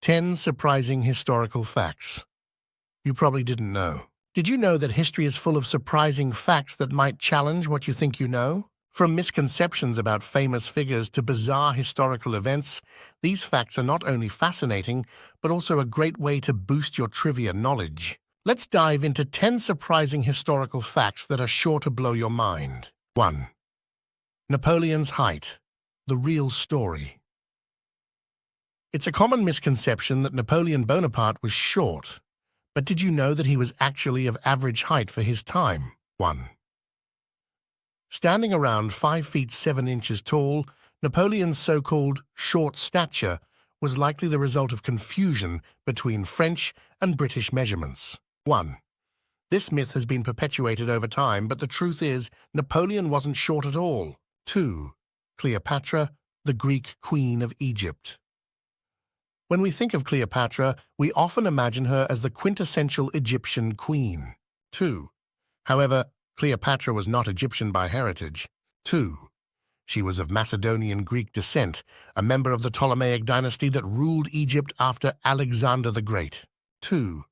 10 surprising historical facts you probably didn't know. Did you know that history is full of surprising facts that might challenge what you think you know? From misconceptions about famous figures to bizarre historical events, these facts are not only fascinating, but also a great way to boost your trivia knowledge. Let's dive into 10 surprising historical facts that are sure to blow your mind. 1. Napoleon's height. The real story. It's a common misconception that Napoleon Bonaparte was short, but did you know that he was actually of average height for his time? 1. Standing around 5 feet 7 inches tall, Napoleon's so-called short stature was likely the result of confusion between French and British measurements. 1. This myth has been perpetuated over time, but the truth is Napoleon wasn't short at all. 2. Cleopatra, the Greek Queen of Egypt. When we think of Cleopatra, we often imagine her as the quintessential Egyptian queen. 2. However, Cleopatra was not Egyptian by heritage. 2. She was of Macedonian Greek descent, a member of the Ptolemaic dynasty that ruled Egypt after Alexander the Great. 2.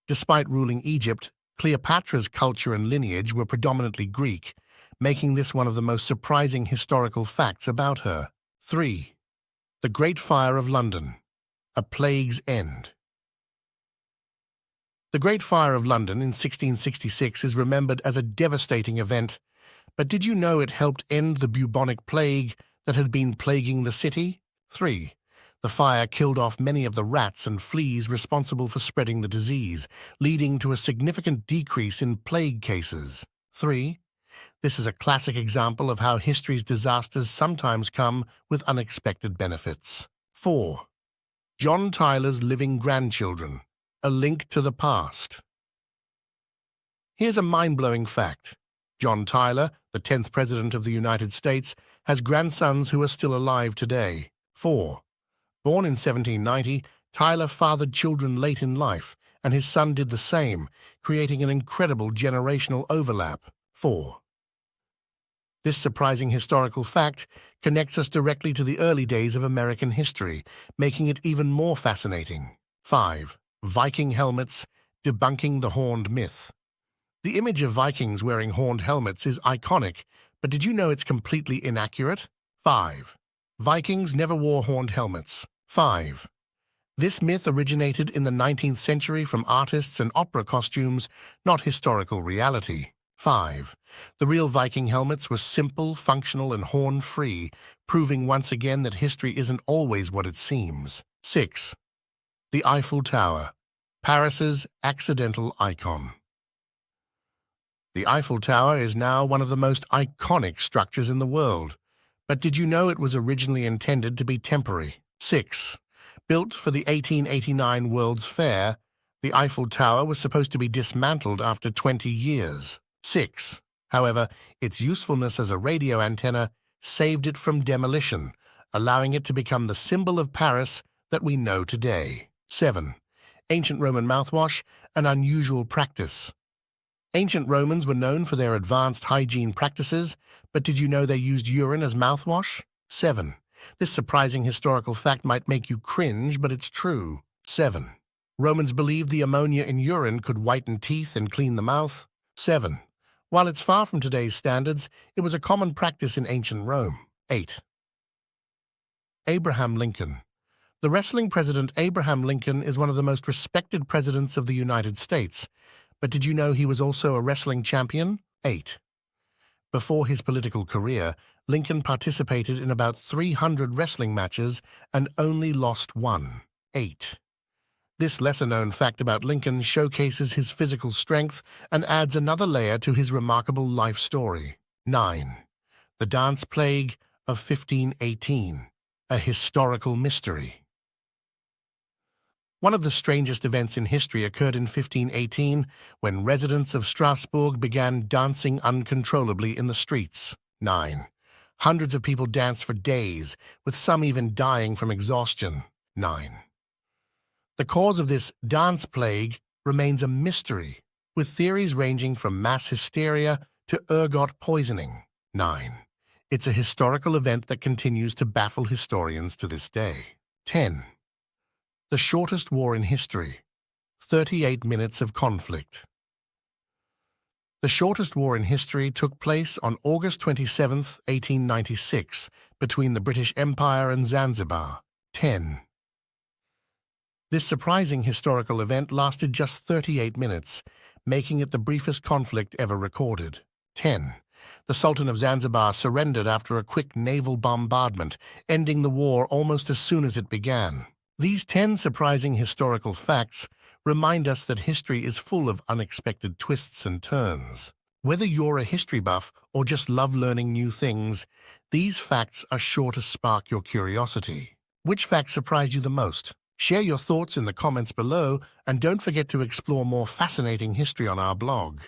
Despite ruling Egypt, Cleopatra's culture and lineage were predominantly Greek, making this one of the most surprising historical facts about her. 3. The Great Fire of London. A plague's end. The Great Fire of London in 1666 is remembered as a devastating event, but did you know it helped end the bubonic plague that had been plaguing the city? 3. The fire killed off many of the rats and fleas responsible for spreading the disease, leading to a significant decrease in plague cases. 3. This is a classic example of how history's disasters sometimes come with unexpected benefits. 4. John Tyler's living grandchildren. A link to the past. Here's a mind-blowing fact. John Tyler, the 10th President of the United States, has grandsons who are still alive today. 4. Born in 1790, Tyler fathered children late in life, and his son did the same, creating an incredible generational overlap. 4. This surprising historical fact connects us directly to the early days of American history, making it even more fascinating. 5. Viking helmets, debunking the horned myth. The image of Vikings wearing horned helmets is iconic, but did you know it's completely inaccurate? 5. Vikings never wore horned helmets. 5. This myth originated in the 19th century from artists and opera costumes, not historical reality. 5. The real Viking helmets were simple, functional, and horn-free, proving once again that history isn't always what it seems. 6. The Eiffel Tower, Paris's accidental icon. The Eiffel Tower is now one of the most iconic structures in the world, but did you know it was originally intended to be temporary? 6. Built for the 1889 World's Fair, the Eiffel Tower was supposed to be dismantled after 20 years. 6. However, its usefulness as a radio antenna saved it from demolition, allowing it to become the symbol of Paris that we know today. 7. Ancient Roman mouthwash, an unusual practice. Ancient Romans were known for their advanced hygiene practices, but did you know they used urine as mouthwash? 7. This surprising historical fact might make you cringe, but it's true. 7. Romans believed the ammonia in urine could whiten teeth and clean the mouth. 7. While it's far from today's standards, it was a common practice in ancient Rome. 8. Abraham Lincoln. The wrestling president Abraham Lincoln is one of the most respected presidents of the United States, but did you know he was also a wrestling champion? 8. Before his political career, Lincoln participated in about 300 wrestling matches and only lost one. 8. This lesser-known fact about Lincoln showcases his physical strength and adds another layer to his remarkable life story. 9. The Dance Plague of 1518, a historical mystery. One of the strangest events in history occurred in 1518 when residents of Strasbourg began dancing uncontrollably in the streets. 9. Hundreds of people danced for days, with some even dying from exhaustion. 9. The cause of this dance plague remains a mystery, with theories ranging from mass hysteria to ergot poisoning. 9. It's a historical event that continues to baffle historians to this day. 10. The shortest war in history. 38 minutes of conflict. The shortest war in history took place on August 27, 1896, between the British Empire and Zanzibar. 10. This surprising historical event lasted just 38 minutes, making it the briefest conflict ever recorded. 10. The Sultan of Zanzibar surrendered after a quick naval bombardment, ending the war almost as soon as it began. These 10 surprising historical facts remind us that history is full of unexpected twists and turns. Whether you're a history buff or just love learning new things, these facts are sure to spark your curiosity. Which fact surprised you the most? Share your thoughts in the comments below, and don't forget to explore more fascinating history on our blog.